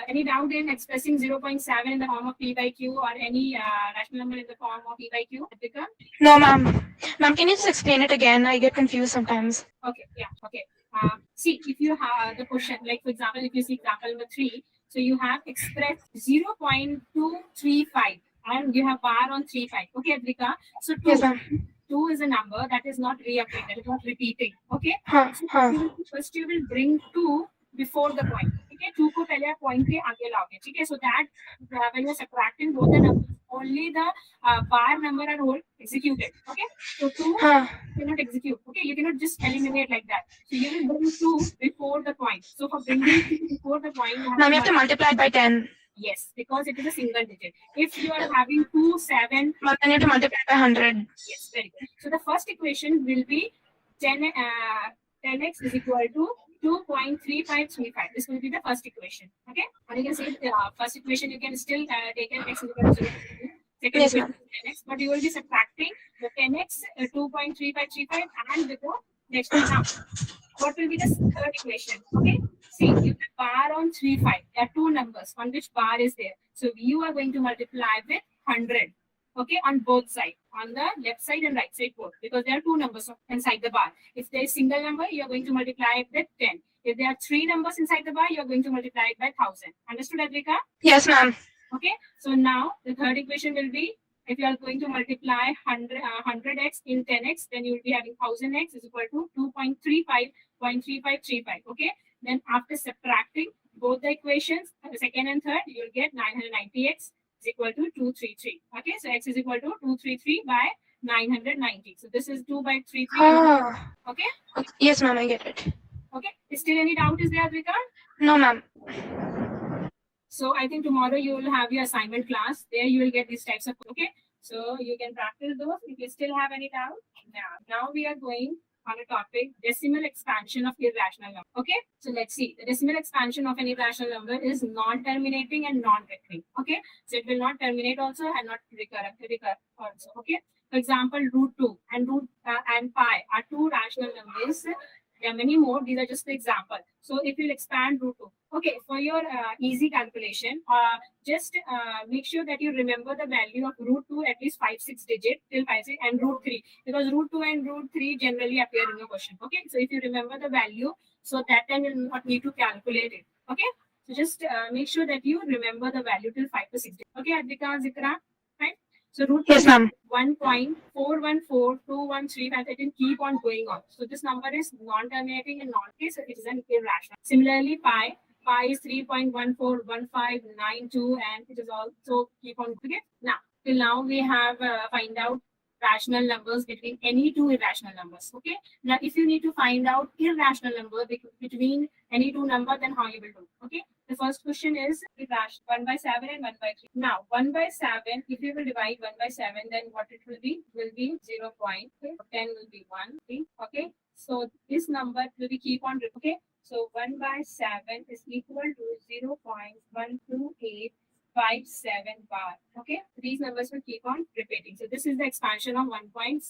Any doubt in expressing 0.7 in the form of P by Q or any rational number in the form of P by Q, Advika? No, ma'am. Ma'am, can you just explain it again? I get confused sometimes. Okay, yeah, okay. See, if you have the question, like for example, if you see example number 3, so you have expressed 0.235 and you have bar on 35. Okay, Advika? So 2. Yes, ma'am. 2 is a number that is not reoccurring, that is not repeating. Okay. So first you will bring 2 before the point. Okay, 2 को पहले आप point के आगे लाओगे. ठीक है, so that when you are subtracting both the numbers, only the bar number are whole executed. Okay, so 2 cannot execute. Okay, you cannot just eliminate like that. So you will bring 2 before the point. So for bringing 2 before the point, now you have to multiply it by 10. Yes, because it is a single digit. If you are having 2, 7, then you have to multiply by 100. Yes, very good. So the first equation will be 10x is equal to 2.3535. This will be the first equation. Okay, and you can see the first equation you can still take an x is equal to 0. Second equation is 10x, but you will be subtracting the 10x 2.3535 and with the next one. Now, what will be the third equation? Okay, see, you have bar on 35. There are two numbers on which bar is there. So you are going to multiply with 100. Okay, on both sides, on the left side and right side both, because there are two numbers inside the bar. If there is single number, you are going to multiply it with 10. If there are three numbers inside the bar, you are going to multiply it by 1000. Understood, Advika? Yes, ma'am. Okay, so now the third equation will be, if you are going to multiply 100x in 10x, then you will be having 1000x is equal to 2.35.3535. Okay, then after subtracting both the equations, the second and third, you will get 990x is equal to 233. Okay, so x is equal to 233 by 990. So this is 2 by 33. Okay? Yes, ma'am, I get it. Okay, is still any doubt is there, Advika? No, ma'am. So I think tomorrow you will have your assignment class. There you will get these types of, okay? So you can practice those. If you still have any doubt, now we are going on a topic, decimal expansion of irrational number. Okay, so let's see. The decimal expansion of an irrational number is non-terminating and non-recurring. Okay, so it will not terminate also and not recur also. Okay, for example, root 2 and and pi are two rational numbers. There are many more. These are just the example. So if you'll expand root 2, okay, for your easy calculation, just make sure that you remember the value of root 2 at least 5-6 digit till 5-6 and root 3, because root 2 and root 3 generally appear in your question. Okay, so if you remember the value, so that time you'll not need to calculate it. Okay, so just make sure that you remember the value till 5 to 6 digit. Okay, Advika, Zikra, right? So root 1.414213, it can keep on going on. So this number is non-terminating and non-case, so it is an irrational. Similarly, pi is 3.141592 and it is also keep on. Okay, now till now we have find out rational numbers between any two irrational numbers. Okay, now if you need to find out irrational number between any two numbers, then how you will do? Okay, the first question is irrational 1 by 7 and 1 by 3. Now 1 by 7, if you will divide 1 by 7, then what it will be 0. 10 will be 1. Okay, so this number will be keep on. Okay, so 1 by 7 is equal to 0.12857 bar. Okay, these numbers will keep on repeating. So this is the expansion of 1.7.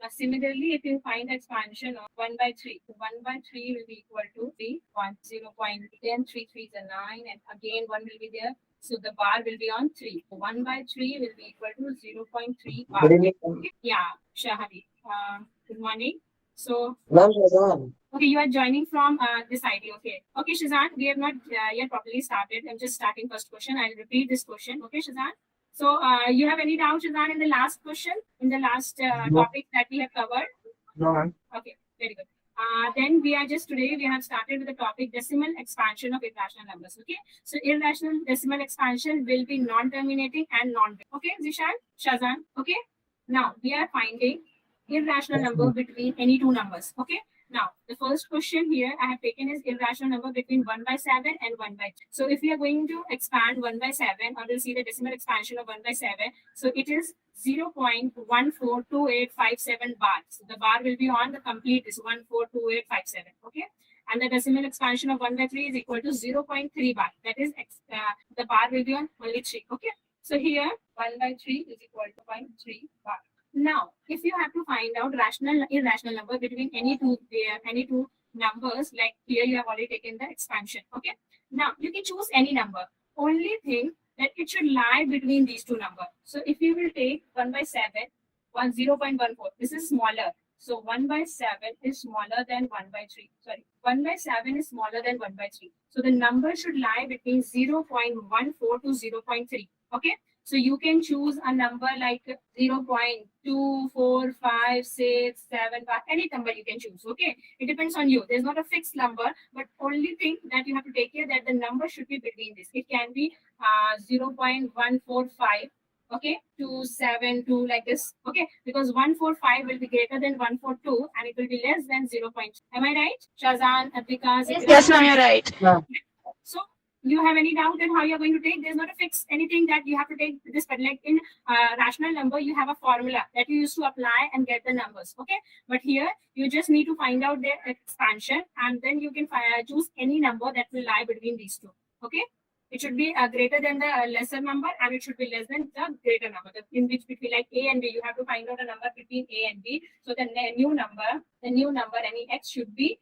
Now similarly, if you find the expansion of 1 by 3, so 1 by 3 will be equal to 0.1033 is a 9, and again 1 will be there. So the bar will be on 3. So 1 by 3 will be equal to 0.3 bar. Okay. Yeah, Shahari. Good morning. So, okay, you are joining from this ID. Okay, Shazan, we have not yet properly started. I'm just starting first question. I'll repeat this question. Okay, Shazan. So, you have any doubt, Shazan, in the last question, in the last topic that we have covered? No, ma'am. Okay, very good. Then we are just today, we have started with the topic decimal expansion of irrational numbers. Okay, so irrational decimal expansion will be non-terminating and non-recurring. Okay, Zishan, Shazan. Okay, now we are finding irrational number between any two numbers. Okay, now the first question here I have taken is irrational number between 1 by 7 and 1 by 3. So if we are going to expand 1 by 7, or we'll see the decimal expansion of 1 by 7, so it is 0.142857 bars. So the bar will be on the complete is 142857. Okay, and the decimal expansion of 1 by 3 is equal to 0.3 bar. That is the bar will be on only 3. Okay, so here 1 by 3 is equal to 0.3 bar. Now, if you have to find out rational irrational number between any two numbers, like here you have already taken the expansion. Okay. Now you can choose any number. Only thing that it should lie between these two numbers. So if you will take 1/7, 0.14, this is smaller. So 1/7 is smaller than 1/3. Sorry, 1/7 is smaller than 1/3. So the number should lie between 0.14 to 0.3. Okay. So you can choose a number like 0.24567, any number you can choose. Okay. It depends on you. There's not a fixed number, but only thing that you have to take care that the number should be between this. It can be 0.145. Okay, 272 like this. Okay, because 145 will be greater than 142 and it will be less than 0. Am I right? Shazan, Atika, Zikra? Yes, ma'am, you're right. So you have any doubt on how you're going to take? There's not a fixed anything that you have to take this, but like in rational number, you have a formula that you used to apply and get the numbers. Okay, but here you just need to find out their expansion and then you can choose any number that will lie between these two. Okay. It should be greater than the lesser number and it should be less than the greater number. In which between like A and B, you have to find out a number between A and B. So the new number, any X should be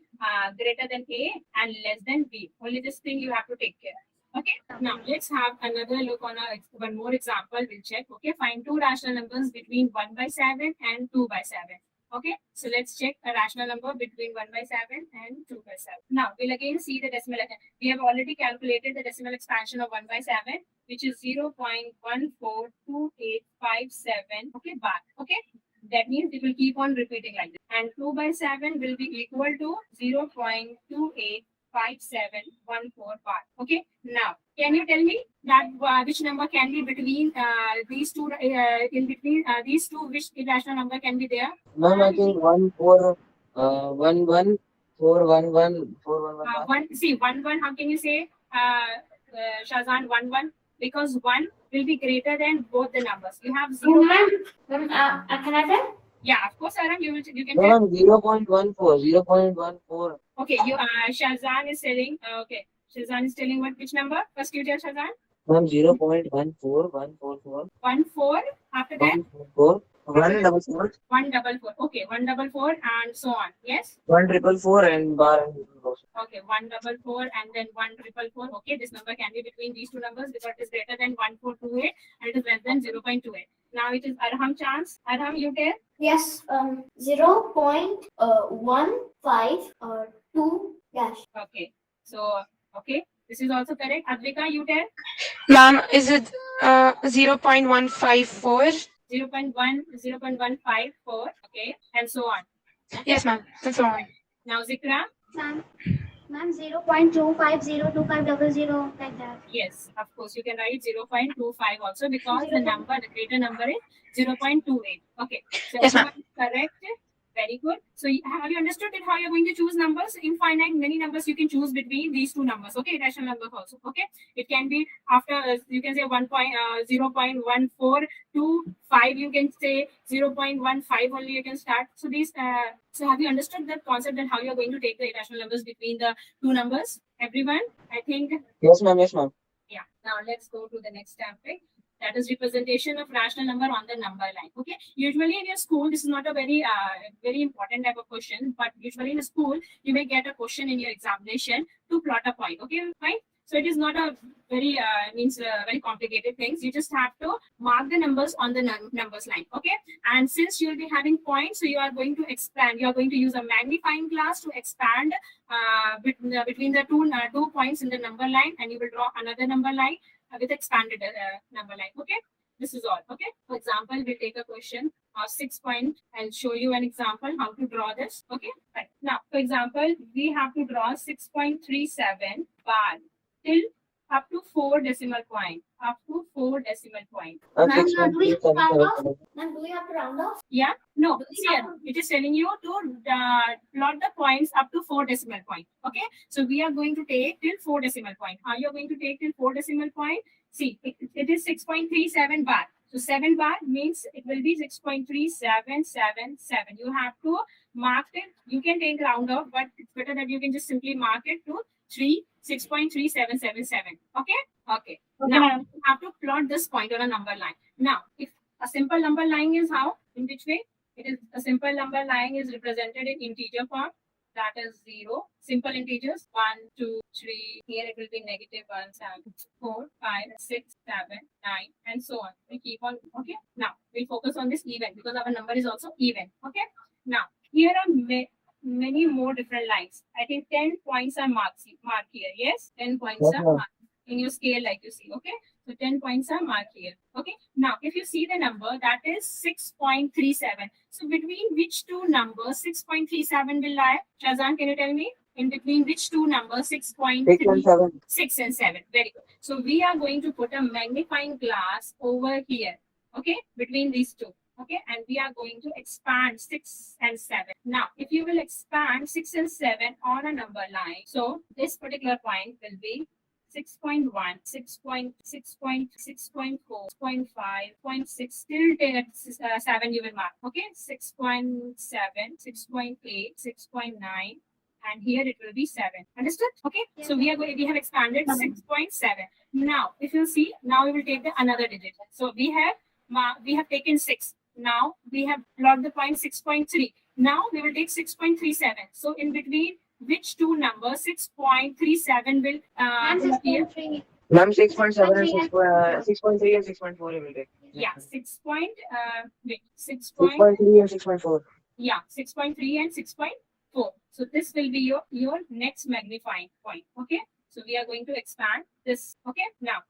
greater than A and less than B. Only this thing you have to take care. Okay. Now let's have another look on one more example. We'll check. Okay. Find two rational numbers between 1/7 and 2/7. Okay, so let's check a rational number between 1/7 and 2/7. Now we'll again see the decimal. We have already calculated the decimal expansion of 1/7, which is 0.142857. Okay, bar. Okay, that means it will keep on repeating like this. And 2/7 will be equal to 0.285714 bar. Okay, now can you tell me that which number can be between these two? In between these two, which irrational number can be there? Ma'am, I think 1 See 1 how can you say Shazan 1 because 1 will be greater than both the numbers. You have 0. Can I tell? Yeah, of course, Aram, you can No, tell. ma'am, 0.14. Okay, you Shazan is telling okay. Shazan is telling which number? First you tell Shazan. Ma'am, 0.14144. 14 after that 144. 144. 144. Okay, 144 and so on. Yes. 144 and bar and triple. Okay, 144 and then 1444. Okay, this number can be between these two numbers because it is greater than 1428 and it is less than 0.28. Now it is Arham chance. Arham, you tell. Yes, 0.15 dash. Okay, so okay, this is also correct. Advika, you tell. Ma'am, is it 0.154? 0.154. Okay, and so on. Yes, ma'am, and so on. Now Zikra. Ma'am, 0.25025000 like that. Yes, of course, you can write 0.25 also because the greater number is 0.28. Okay, so Yes, ma'am. correct. Very good. So have you understood it how you're going to choose numbers? Infinite many numbers you can choose between these two numbers. Okay, rational numbers also. Okay, it can be after you can say 0.1425. You can say 0.15 only. You can start. So these. So have you understood the concept and how you're going to take the irrational numbers between the two numbers? Everyone, I think. Yes, ma'am. Yes, ma'am. Yeah. Now let's go to the next topic. That is representation of rational number on the number line. Okay. Usually in your school, this is not a very important type of question, but usually in a school, you may get a question in your examination to plot a point. Okay, fine. So it is not a very very complicated things. You just have to mark the numbers on the numbers line. Okay. And since you will be having points, so you are going to expand. You are going to use a magnifying glass to expand between the two points in the number line, and you will draw another number line with expanded number line. Okay, this is all. Okay, for example, we'll take a question of 6 point. I'll show you an example how to draw this. Okay, right. Now, for example, we have to draw 6.37 bar till up to 4 decimal point. Up to 4 decimal point. Ma'am, Ma'am, 6.37. Ma'am, do we have to round off? Yeah, no, here it is telling you to plot the points up to 4 decimal point. Okay, so we are going to take till 4 decimal point. How you are going to take till 4 decimal point? See, it is 6.37 bar. So 7 bar means it will be 6.3777. You have to mark it. You can take round off, but it's better that you can just simply mark it to 6.3777. Okay. Okay. Now you have to plot this point on a number line. Now, if a simple number line is how? In which way? It is a simple number line is represented in integer form. that is 0. Simple integers 1, 2, 3. Here it will be negative 1, 7, 4, 5, 6, 7, 9, and so on. We keep on. Okay. Now we'll focus on this even because our number is also even. Okay. Now here are many more different lines. I think 10 points are marked here. Yes, 10 points Yes, are ma'am. marked in your scale, like you see. Okay. So 10 points are marked here. Okay. Now, if you see the number, that is 6.37. So between which two numbers 6.37 will lie? Shazan, can you tell me? In between which two numbers 6 and 6.3, 7. 6 and 7. Very good. So we are going to put a magnifying glass over here. Okay. Between these two. Okay. And we are going to expand 6 and 7. Now, if you will expand 6 and 7 on a number line, so this particular point will be 6.1, 6.4, 6.5, till 7 you will mark. Okay, 6.7, 6.8, 6.9, and here it will be 7. Understood? Okay, so we have expanded 6.7. Now, if you see, now we will take the another digit. So we have taken 6. Now we have plotted the point 6.3. Now we will take 6.37. So in between which two numbers 6.37 will appear? 6.3. Ma'am, 6.7 and 6.3 6.3 and 6.4 you will take. Yeah, 6 point, wait, 6 6.3 and 6.4. yeah, 6.3 and 6.4. So this will be your next magnifying point. Okay. So we are going to expand this. Okay. Now,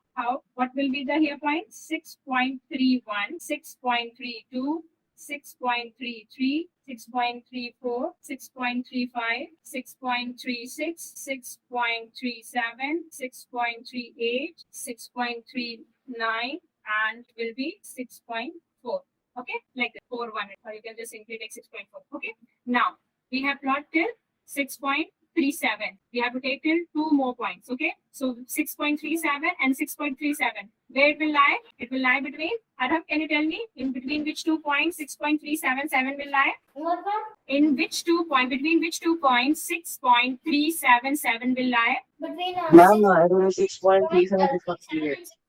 what will be the here point? 6.31, 6.32, 6.33, 6.34, 6.35, 6.36, 6.37, 6.38, 6.39, and will be 6.4. Okay, like the 4 1, or you can just simply take 6.4. Okay, now we have plot till 6.37. We have to take till 2 more points. Okay, so 6.37 and 6.37. Where it will lie? It will lie between. Arham, can you tell me in between which 2 points 6.377 will lie? What one? In which 2 point? Between which 2 points 6.377 will lie? Between Ma'am, it will be 6.37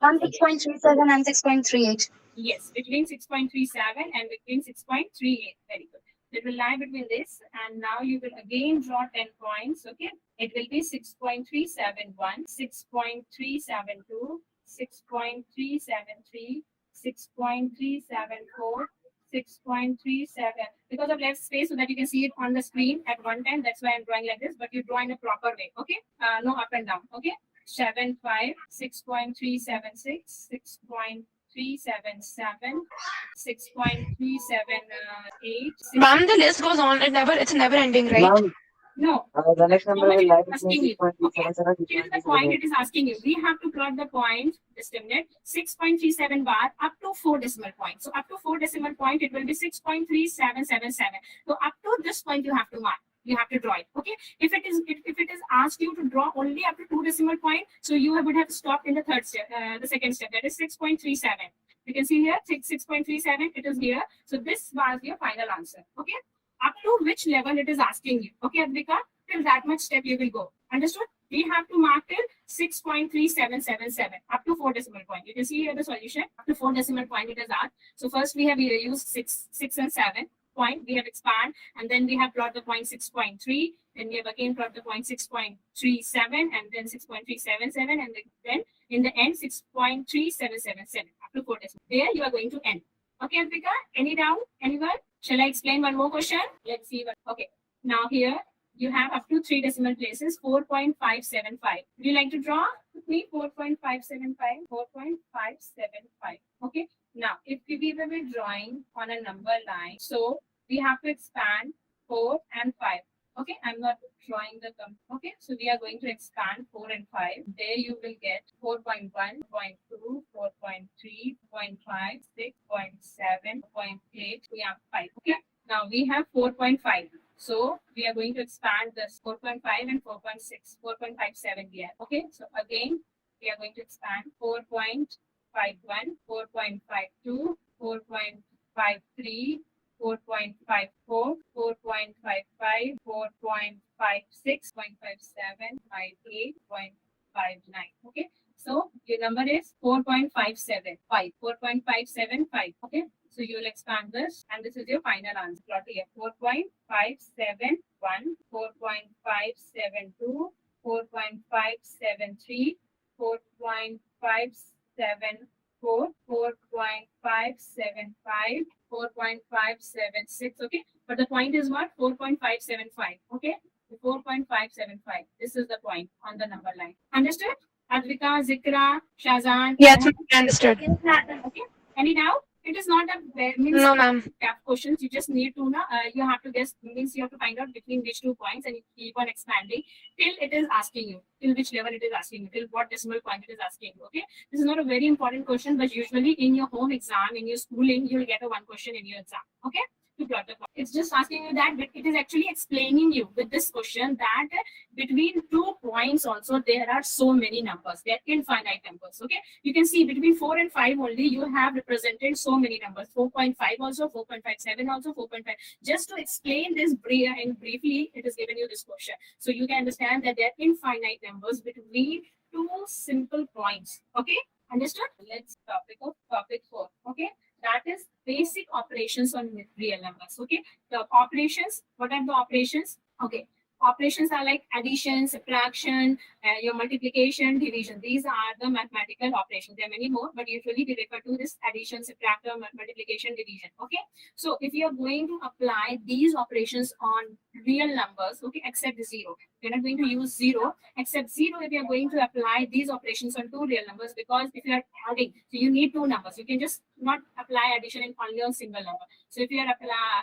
and 6.38. 6.37 and 6.38. Yes, between 6.37 and between 6.38. Very good. It will lie between this, and now you will again draw 10 points. Okay, it will be 6.371, 6.372, 6.373, 6.374, 6.37. Because of less space, so that you can see it on the screen at one time. That's why I'm drawing like this, but you draw in a proper way. Okay, no up and down. Okay, 7.5, 6.376, 6.377, 6.378. Ma'am, the list goes on. It's never ending, right? Ma'am, No, the next how number much will it lie is between asking you? Okay, 6.37 here's the and point 6.38. it is asking you. We have to plot the point, just a minute, 6.37 bar up to 4 decimal points. So up to 4 decimal point, it will be 6.3777. So up to this point, you have to mark. You have to draw it. Okay. If it is asked you to draw only up to 2 decimal point, so you would have stopped in the third step, the second step, that is 6.37. You can see here 6.37. It is here. So this was your final answer. Okay. Up to which level it is asking you. Okay, Advika, till that much step you will go. Understood? We have to mark till 6.3777 up to 4 decimal point. You can see here the solution up to 4 decimal point it is asked. So first we have used 6 and 7 point. We have expand, and then we have plot the point 6.3. Then we have again plot the point 6.37, and then 6.377, and then in the end 6.3777 up to 4 decimal. There you are going to end. Okay, Advika, any doubt? Anyone? Shall I explain one more question? Let's see. Okay. Now here you have up to 3 decimal places, 4.575. Would you like to draw with me? 4.575, 4.575. Okay. Now, if we were drawing on a number line, so we have to expand 4 and 5. Okay, I'm not drawing the okay, so we are going to expand 4 and 5. There you will get 4.1, 0.2, 4.3, 0.5, 6.7, 0.8, yeah, 5. Okay, now we have 4.5. So we are going to expand this 4.5 and 4.6, 4.57 here. Okay, so again, we are going to expand 4.51, 4.52, 4.53, 4.54, 4.55, 4.56, 0.57, 58, 0.59. Okay. So your number is 4.575. 4.575. Okay. So So you will expand this, and this is your final answer. Plot here 4.571, 4.572, 4.573, 4.574, 4.575, 4.576. Okay, but the point is what? 4.575. Okay, 4.575. This is the point on the number line. Understood? Advika, Zikra, Shazan. Yes, ma'am, understood. Okay. Any doubt? It is not a means No, ma'am. questions. You just need to know. You have to guess. Means you have to find out between which 2 points, and you keep on expanding till it is asking you. Till which level it is asking you. Till what decimal point it is asking you. Okay. This is not a very important question, but usually in your home exam, in your schooling, you will get a one question in your exam. Okay. To plot the point. It's just asking you that, but it is actually explaining you with this question that between 2 points also there are so many numbers. They are infinite numbers. Okay. You can see between 4 and 5 only you have represented so many numbers. 4.5 also, 4.57 also, 4.5. Just to explain this briefly, it is given you this question. So you can understand that there are infinite numbers between 2 simple points. Okay. Understood? Let's topic 4. Okay. That is basic operations on real numbers. Okay. The operations, what are the operations? Okay. Operations are like addition, subtraction, your multiplication, division. These are the mathematical operations. There are many more, but usually we refer to this addition, subtraction, multiplication, division. Okay. So if you are going to apply these operations on real numbers, okay, except 0. You're not going to use 0, except 0 if you're going to apply these operations on 2 real numbers, because if you are adding, so you need 2 numbers. You can just not apply addition in only on single number. So if you are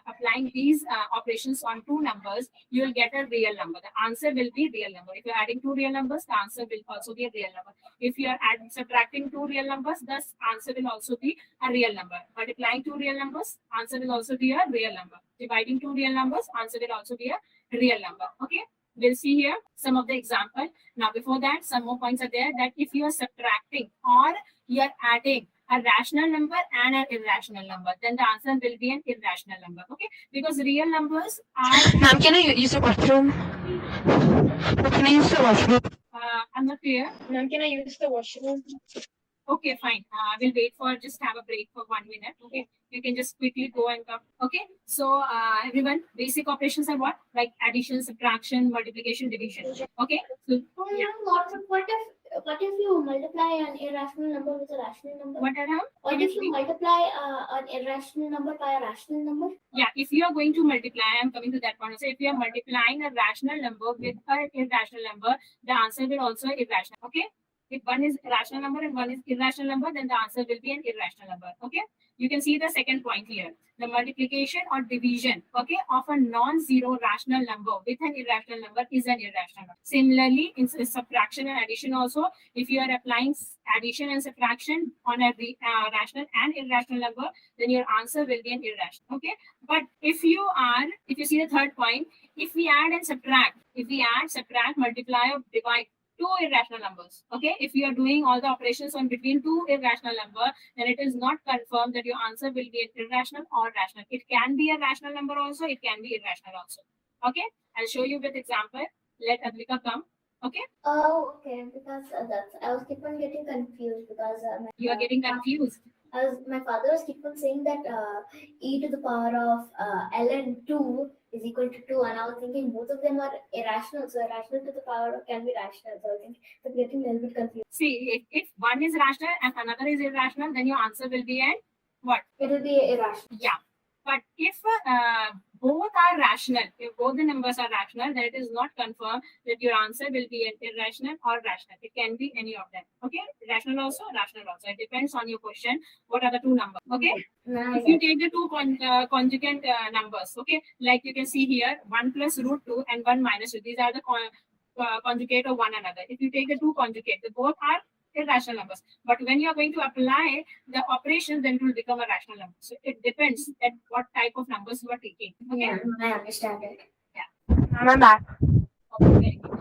applying these operations on 2 numbers, you will get a real number. The answer will be real number. If you're adding 2 real numbers, the answer will also be a real number. If you are subtracting 2 real numbers, the answer will also be a real number. Multiplying 2 real numbers, answer will also be a real number. Dividing 2 real numbers, answer will also be a real number. Okay. We'll see here some of the example. Now, before that, some more points are there that if you are subtracting or you are adding a rational number and an irrational number, then the answer will be an irrational number. Okay, because real numbers are. Ma'am, can I use the washroom? Can I use the washroom? I'm not clear. Ma'am, can I use the washroom? Okay, fine. We'll wait for just have a break for 1 minute. Okay, you can just quickly go and come. Okay, so everyone, basic operations are what? Like addition, subtraction, multiplication, division. Okay, so Yeah. What if you multiply an irrational number with a rational number? what are What if you multiply an irrational number by a rational number? Yeah, if you are going to multiply, I'm coming to that point. So if you are multiplying a rational number with an irrational number, the answer will also irrational. Okay. If one is rational number and one is irrational number, then the answer will be an irrational number. Okay. You can see the second point here. The multiplication or division, okay, of a non-zero rational number with an irrational number is an irrational number. Similarly, in subtraction and addition also, if you are applying addition and subtraction on a rational and irrational number, then your answer will be an irrational. Okay. But if you see the third point, if we add and subtract, multiply or divide 2 irrational numbers. Okay, if you are doing all the operations on between 2 irrational number, then it is not confirmed that your answer will be an irrational or rational. It can be a rational number also, it can be irrational also. Okay, I'll show you with example. Let Advika come. Okay. Oh, okay. Because I was keep on getting confused because You are getting confused. My father was keep on saying that e to the power of ln 2 is equal to 2, and I was thinking both of them are irrational. So irrational to the power can be rational. So I think I'm getting a little bit confused. See, if one is rational and another is irrational, then your answer will be an what? It will be irrational. Yeah. But if both are rational, if both the numbers are rational, then it is not confirmed that your answer will be an irrational or rational. It can be any of them. Okay, rational also, rational also. It depends on your question. What are the 2 numbers? Okay. If you take the 2 conjugate numbers, okay, like you can see here, 1 plus root 2 and 1 minus 2. These are the conjugate of one another. If you take the 2 conjugate, they both are irrational numbers. But when you are going to apply the operations, then it will become a rational number. So it depends at what type of numbers you are taking. Okay. Yeah, I understand it. I'm back. Okay, very good.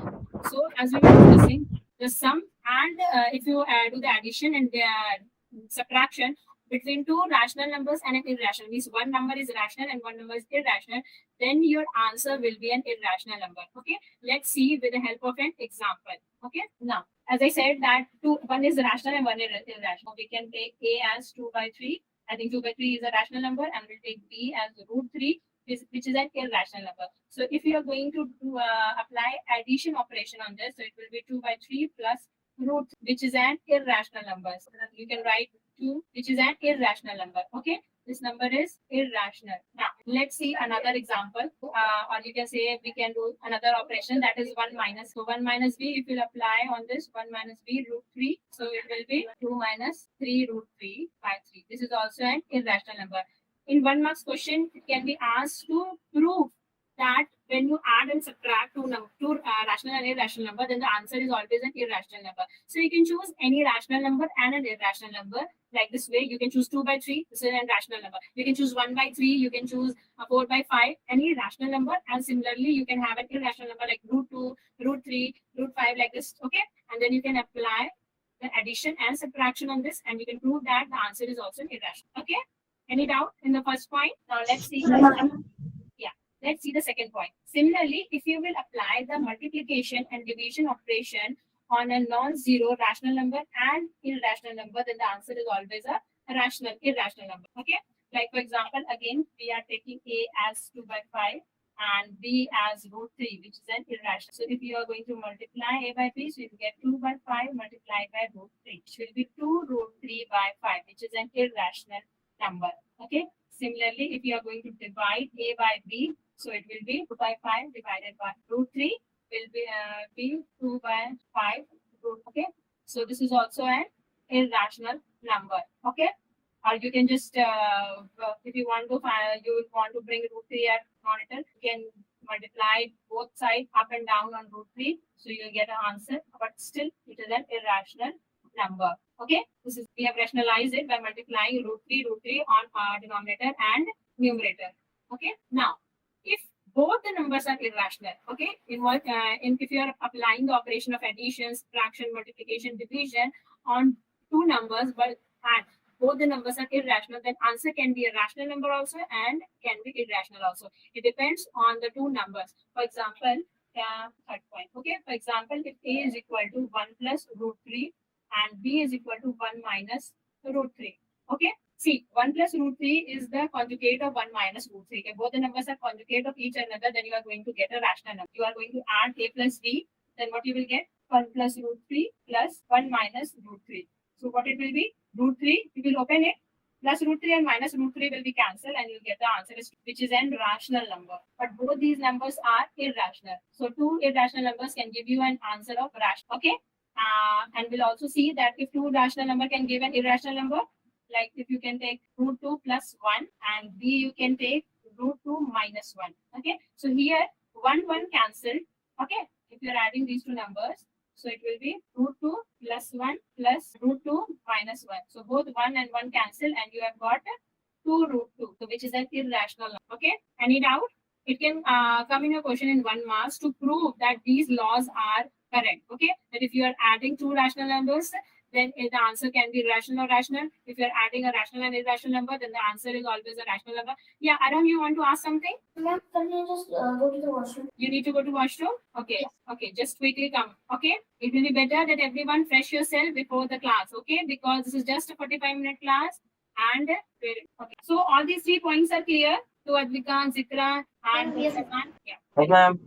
So as we were discussing, the sum and if you do the addition and the subtraction between 2 rational numbers and an irrational, means one number is rational and one number is irrational, then your answer will be an irrational number. Okay, let's see with the help of an example. Okay, now as I said that one is rational and one is irrational. We can take a as 2/3 I think 2 by 3 is a rational number, and we'll take B as root 3, which is an irrational number. So if you are going to apply addition operation on this, so it will be 2 by 3 plus root, which is an irrational number. So you can write 2, which is an irrational number. Okay, this number is irrational. Now let's see another example, or you can say we can do another operation, that is 1 minus. So 1 minus b, if you apply on this 1 minus b root 3, so it will be 2 minus 3 root 3 by 3. This is also an irrational number. In 1 marks question, it can be asked to prove that when you add and subtract two rational and irrational number, then the answer is always an irrational number. So you can choose any rational number and an irrational number. Like this way, you can choose 2 by 3, this is an rational number. You can choose 1 by 3, you can choose 4 by 5, any rational number. And similarly, you can have an irrational number like root 2, root 3, root 5, like this. Okay, and then you can apply the addition and subtraction on this, and you can prove that the answer is also irrational. Okay, any doubt in the first point? Now let's see. Let's see the second point. Similarly, if you will apply the multiplication and division operation on a non-zero rational number and irrational number, then the answer is always a irrational number. Okay. Like for example, again, we are taking A as 2 by 5 and B as root 3, which is an irrational. So if you are going to multiply A by B, so you get 2 by 5 multiplied by root 3, which will be 2 root 3 by 5, which is an irrational number. Okay. Similarly, if you are going to divide A by B, so it will be 2 by 5 divided by root 3 will be 2 by 5 root. Okay. So this is also an irrational number. Okay. Or you can just, if you want to find, you want to bring root 3 at monitor, you can multiply both sides up and down on root 3. So you'll get an answer, but still it is an irrational number. Okay. This is, we have rationalized it by multiplying root 3 on our denominator and numerator. Okay. Now, if both the numbers are irrational, okay, if you are applying the operation of addition, subtraction, multiplication, division on two numbers, but and both the numbers are irrational, then answer can be a rational number also and can be irrational also. It depends on the two numbers. For example, third point. Okay, for example, if A is equal to 1 plus root 3 and B is equal to 1 minus root 3. Okay. See, 1 plus root 3 is the conjugate of 1 minus root 3. If both the numbers are conjugate of each another, then you are going to get a rational number. You are going to add A plus B, then what you will get? 1 plus root 3 plus 1 minus root 3. So what it will be? Root 3, you will open it, plus root 3 and minus root 3 will be cancelled and you'll get the answer, which is an rational number. But both these numbers are irrational. So two irrational numbers can give you an answer of rational. Okay? And we'll also see that if two rational number can give an irrational number, like if you can take root 2 plus 1 and B you can take root 2 minus 1. Okay. So here 1 cancelled. Okay. If you're adding these two numbers, so it will be root 2 plus 1 plus root 2 minus 1. So both 1 and 1 cancel and you have got 2 root 2, so which is an irrational number. Okay. Any doubt? It can come in a question in 1 marks to prove that these laws are correct. Okay. That if you are adding two rational numbers, then the answer can be rational or rational. If you're adding a rational and irrational number, then the answer is always a rational number. Yeah, Aram, you want to ask something? Ma'am, can you just go to the washroom? You need to go to washroom? Okay. Yes. Okay, just quickly come. Okay. It will be better that everyone fresh yourself before the class. Okay, because this is just a 45-minute class. And okay. So all these 3 points are clear to Advika, Zikra, and Yes, Sasan? Yeah. Yes, ma'am.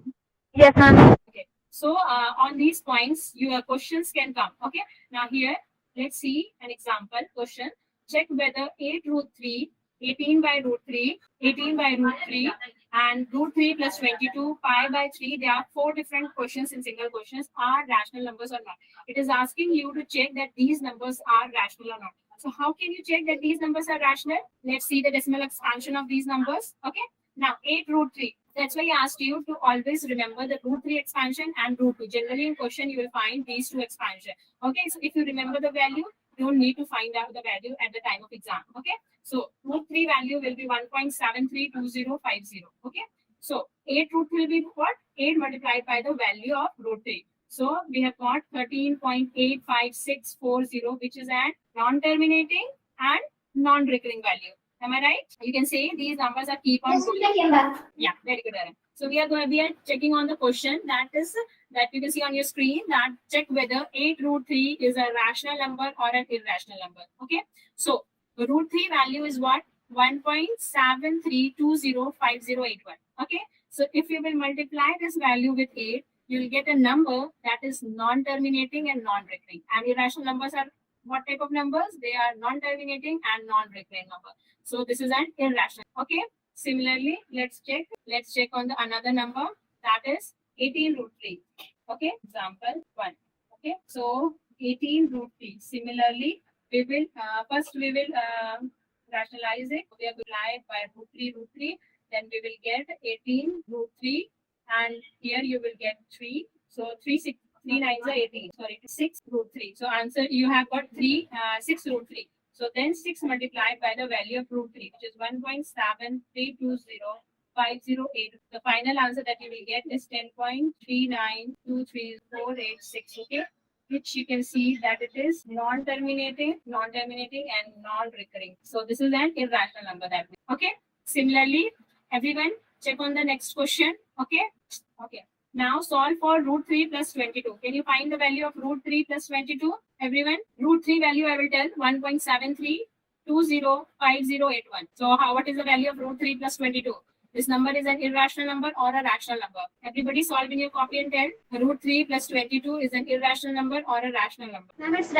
Yes, ma'am. Okay. So on these points, your questions can come. Okay. Now here, let's see an example question. Check whether 8 root 3, 18 by root 3, 18 by root 3, and root 3 plus 22, pi by 3. There are 4 different questions in single questions. Are rational numbers or not? It is asking you to check that these numbers are rational or not. So how can you check that these numbers are rational? Let's see the decimal expansion of these numbers. Okay. Now 8 root 3. That's why I asked you to always remember the root 3 expansion and root 2. Generally in question, you will find these two expansion. Okay, so if you remember the value, you don't need to find out the value at the time of exam. Okay, so root 3 value will be 1.732050. Okay, so 8 root 3 will be what? 8 multiplied by the value of root 3. So we have got 13.85640, which is a non-terminating and non-recurring value. Am I right? You can say these numbers are keep on going. I came back. Yeah, very good, Aaron. So we are checking on the question that you can see on your screen, that check whether 8 root 3 is a rational number or an irrational number. Okay. So root 3 value is what? 1.73205081. Okay. So if you will multiply this value with 8, you will get a number that is non-terminating and non-recurring. And irrational numbers are what type of numbers? They are non-terminating and non-recurring number. So this is an irrational. Okay. Similarly, let's check. Let's check on the another number, that is 18 root 3. Okay. Example 1. Okay. So 18 root 3. Similarly, we will first we will rationalize it. We have multiplied by root 3, then we will get 18 root 3, and here you will get 3. So 3 nines are 18. Sorry, 6 root 3. So answer, you have got 6 root 3. So then 6 multiplied by the value of root 3, which is 1.7320508. The final answer that you will get is 10.3923486. Okay, which you can see that it is non-terminating, and non-recurring. So this is an irrational number that way. Okay. Similarly, everyone check on the next question. Okay. Okay. Now solve for root 3 plus 22. Can you find the value of root 3 plus 22? Everyone, root 3 value I will tell 1.73205081. So what is the value of root 3 plus 22? This number is an irrational number or a rational number. Everybody solve in your copy and tell root 3 plus 22 is an irrational number or a rational number. Ma'am, it's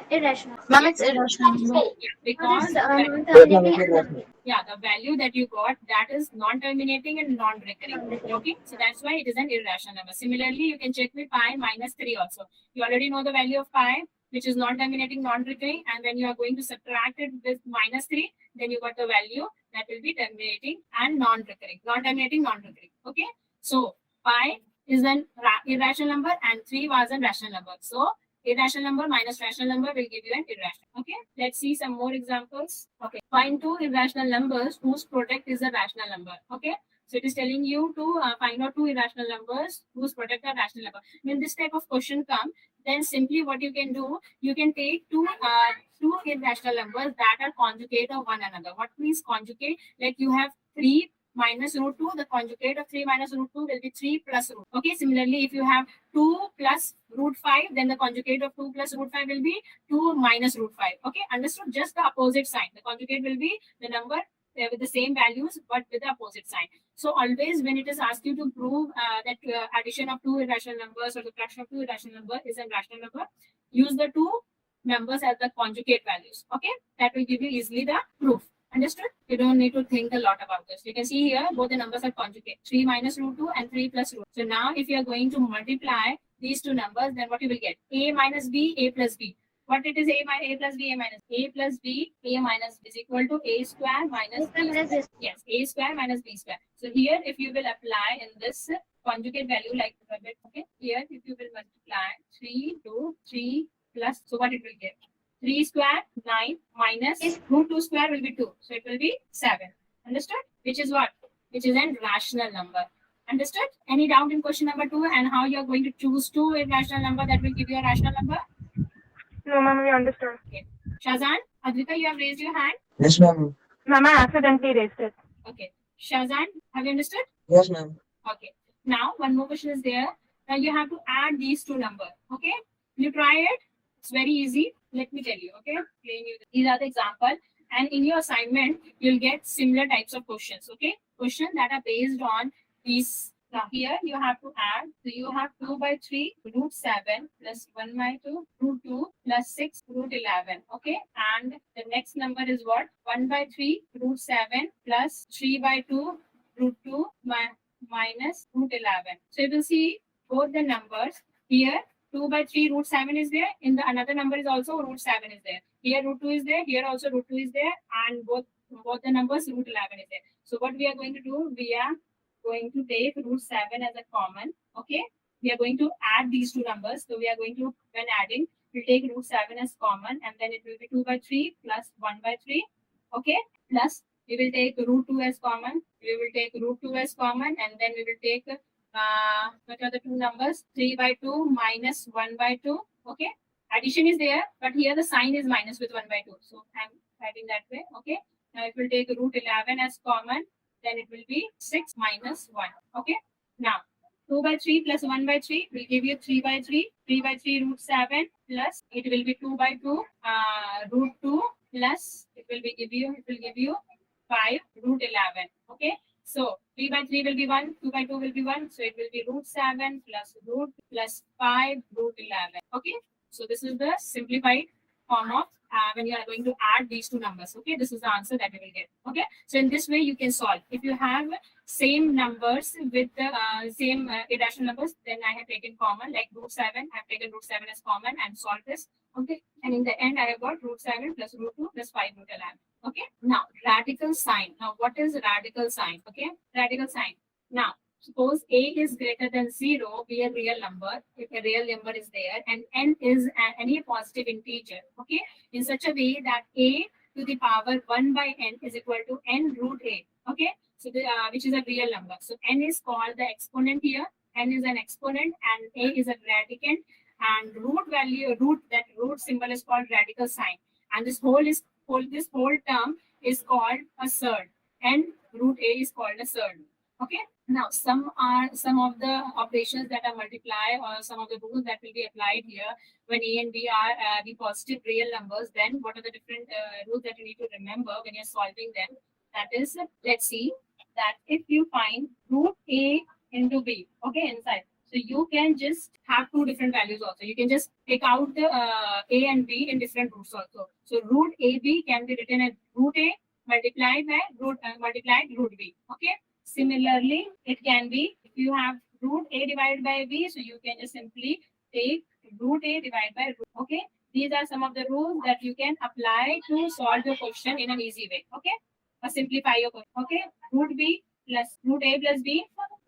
irrational. Ma'am, it's irrational. Because Non-terminating. yeah, the value that you got, that is non-terminating and non-recurring. Okay, so that's why it is an irrational number. Similarly, you can check with pi minus 3 also. You already know the value of pi, which is non-terminating, non-recurring, and when you are going to subtract it with minus 3, then you got the value that will be terminating and non-recurring. Non-terminating, non-recurring. Okay, so pi is an irrational number and 3 was a rational number. So irrational number minus rational number will give you an irrational. Okay, let's see some more examples. Okay, find two irrational numbers whose product is a rational number. Okay, so it is telling you to find out two irrational numbers whose product are rational number. When this type of question come, then simply what you can do, you can take two irrational numbers that are conjugate of one another. What means conjugate? Like you have 3 minus root 2, the conjugate of 3 minus root 2 will be 3 plus root. Okay, similarly, if you have 2 plus root 5, then the conjugate of 2 plus root 5 will be 2 minus root 5. Okay, understood? Just the opposite sign. The conjugate will be the number with the same values but with the opposite sign. So always when it is asked you to prove that addition of two irrational numbers or subtraction of two irrational numbers is a rational number, use the two numbers as the conjugate values. Okay, that will give you easily the proof. Understood? You don't need to think a lot about this. You can see here both the numbers are conjugate. 3 minus root 2 and 3 plus root. So now if you are going to multiply these two numbers, then what you will get? A minus B, A plus B. What it is? A plus B, A minus A plus B, A minus B is equal to A square minus B square. Yes, A square minus B square. So here if you will apply in this conjugate value like a bit, okay, here if you will multiply 3 to 3 plus, so what it will give? 3 square 9 minus root 2 square will be 2. So it will be 7. Understood? Which is what? Which is a rational number. Understood? Any doubt in question number 2 and how you are going to choose two irrational number that will give you a rational number? No, ma'am, we understood. Okay. Shazan, Advita, you have raised your hand. Yes, ma'am. Ma'am, I accidentally raised it. Okay. Shazan, have you understood? Yes, ma'am. Okay. Now, one more question is there. Now you have to add these two numbers. Okay. You try it. It's very easy. Let me tell you. Okay. These are the example. And in your assignment, you'll get similar types of questions. Okay. Questions that are based on these. Now here you have to add. So you have 2 by 3 root 7 plus 1 by 2 root 2 plus 6 root 11. Okay. And the next number is what? 1 by 3 root 7 plus 3 by 2 root 2 minus root 11. So you will see both the numbers here. 2 by 3 root 7 is there. In the another number is also root 7 is there. Here root 2 is there. Here also root 2 is there. And both the numbers root 11 is there. So what we are going to do? We are going to take root 7 as a common. Okay. We are going to add these two numbers. So we are going to, when adding, we'll take root 7 as common. And then it will be 2 by 3 plus 1 by 3. Okay. Plus we will take root 2 as common. We will take root 2 as common. And then we will take what are the two numbers? 3 by 2 minus 1 by 2. Okay. Addition is there, but here the sign is minus with 1 by 2. So I'm writing that way. Okay. Now it will take root 11 as common. Then it will be 6 minus 1. Okay. Now 2 by 3 plus 1 by 3 will give you 3 by 3. 3 by 3 root 7 plus it will be 2 by 2 root 2 plus it will give you 5 root 11. Okay, so 3 by 3 will be 1, 2 by 2 will be 1, so it will be root 7 plus root plus 5 root 11. Okay, so this is the simplified form of when you are going to add these two numbers. Okay, this is the answer that you will get. Okay, so in this way you can solve. If you have same numbers with the same irrational numbers, then I have taken common, like root 7. I have taken root 7 as common and solved this. Okay, and in the end I have got root 7 plus root 2 plus 5 root 11. Okay, now radical sign. Now what is radical sign? Okay, radical sign. Now suppose a is greater than 0, be a real number, if a real number is there, and n is any positive integer. Okay, in such a way that a to the power 1 by n is equal to n root a. Okay, so which is a real number. So n is called the exponent here. N is an exponent and a is a radicand, and root symbol is called radical sign, and this whole term is called a surd, and root a is called a surd. Okay, now some of the operations that are multiply, or some of the rules that will be applied here when a and b are the positive real numbers. Then what are the different rules that you need to remember when you're solving them? That is, let's see that if you find root a into b, okay, inside, so you can just have two different values also. You can just take out the a and b in different roots also. So root ab can be written as root a multiplied by root b. Okay. Similarly, it can be, if you have root a divided by b, so you can just simply take root a divided by root. Okay. These are some of the rules that you can apply to solve your question in an easy way. Okay. Or simplify your question. Okay. Root b plus root a plus b,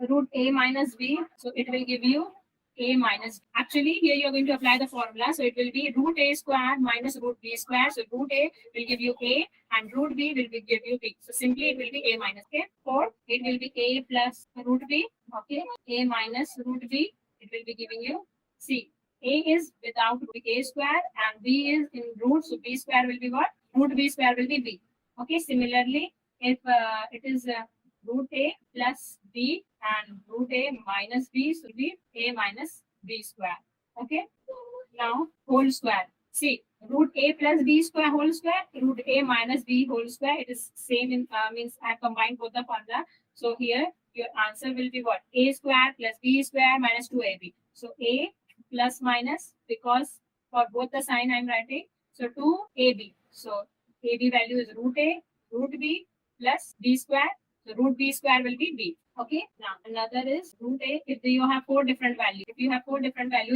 root a minus b. So it will give you a minus. Actually, here you are going to apply the formula. So it will be root a square minus root b square. So root a will give you a and root b will give you b. So simply it will be a minus. Okay. Or it will be a plus root b. Okay. A minus root b. It will be giving you c. A is without a square and b is in root. So b square will be what? Root b square will be b. Okay. Similarly, if it is root a plus b and root a minus b, so be a minus b square. Okay. Now whole square. See, root a plus b square whole square, root a minus b whole square. It is same in means I have combined both the formula. So here your answer will be what? A square plus b square minus 2ab. So a plus minus, because for both the sign I am writing. So 2ab. So ab value is root a, root b plus b square. So root b square will be b. Okay. Now another is root a. If you have four different values,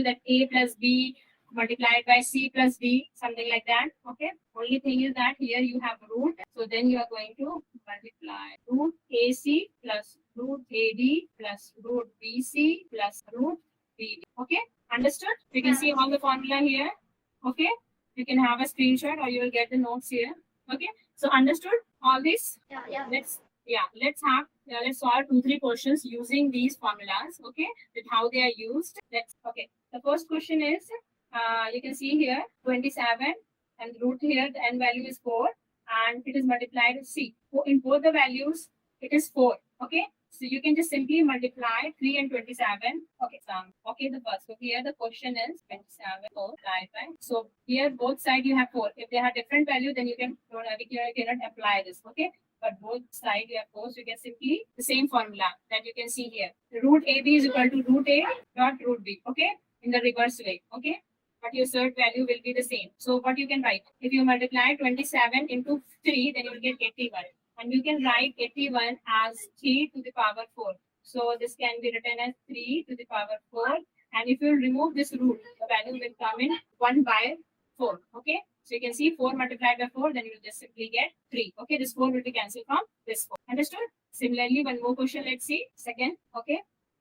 that a plus b multiplied by c plus d, something like that. Okay. Only thing is that here you have root. So then you are going to multiply root ac plus root ad plus root bc plus root bd. Okay. Understood? You can see all the formula here. Okay. You can have a screenshot or you will get the notes here. Okay. So understood all this? Yeah. Let's solve 2-3 questions using these formulas. Okay, with how they are used. Okay. The first question is, you can see here 27 and root here the n value is 4 and it is multiplied with c. So in both the values it is 4. Okay, so you can just simply multiply 3 and 27. Okay, the first. So here the question is 27 4 right? So here both sides you have 4. If they have different value, then you cannot apply this. Okay. But both sides you have 4, so you can simply the same formula that you can see here. Root ab is equal to root a dot root b. Okay, in the reverse way. Okay, but your surd value will be the same. So what you can write? If you multiply 27 into 3, then you will get 81. And you can write 81 as 3 to the power 4. So this can be written as 3 to the power 4. And if you remove this root, the value will come in 1 by 4. Okay. So you can see 4 multiplied by 4, then you will just simply get 3. Okay. This 4 will be cancelled from this 4. Understood? Similarly, one more question. Let's see. Second. Okay.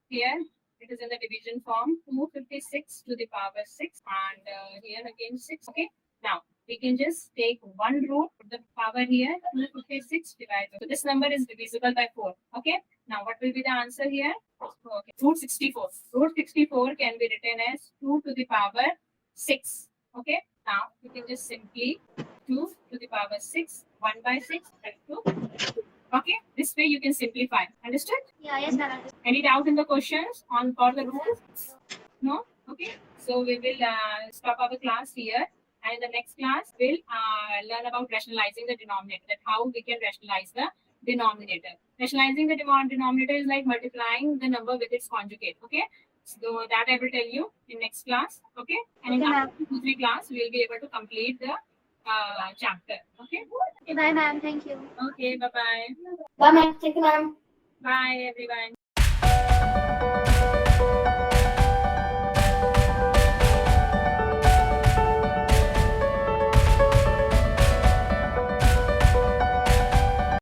Here it is in the division form 256 to the power 6. And here again 6. Okay. Now we can just take one root of the power here, 256 divided. So this number is divisible by 4. Okay. Now what will be the answer here? Okay. Root 64. Root 64 can be written as 2 to the power 6. Okay. Now you can just simply 2 to the power 6, 1 by 6, and 2. Okay. This way you can simplify. Understood? Yes, ma'am. Any doubt in the questions on for the rules? No? Okay. So we will stop our class here. And in the next class, we'll learn about rationalizing the denominator, that how we can rationalize the denominator. Rationalizing the denominator is like multiplying the number with its conjugate. Okay, so that I will tell you in next class. Okay, and in Okay, ma'am. after 2-3 class, we will be able to complete the chapter. Okay. Okay, bye, ma'am. Thank you. Okay. Bye bye. Bye, ma'am. Thank you, ma'am. Bye everyone.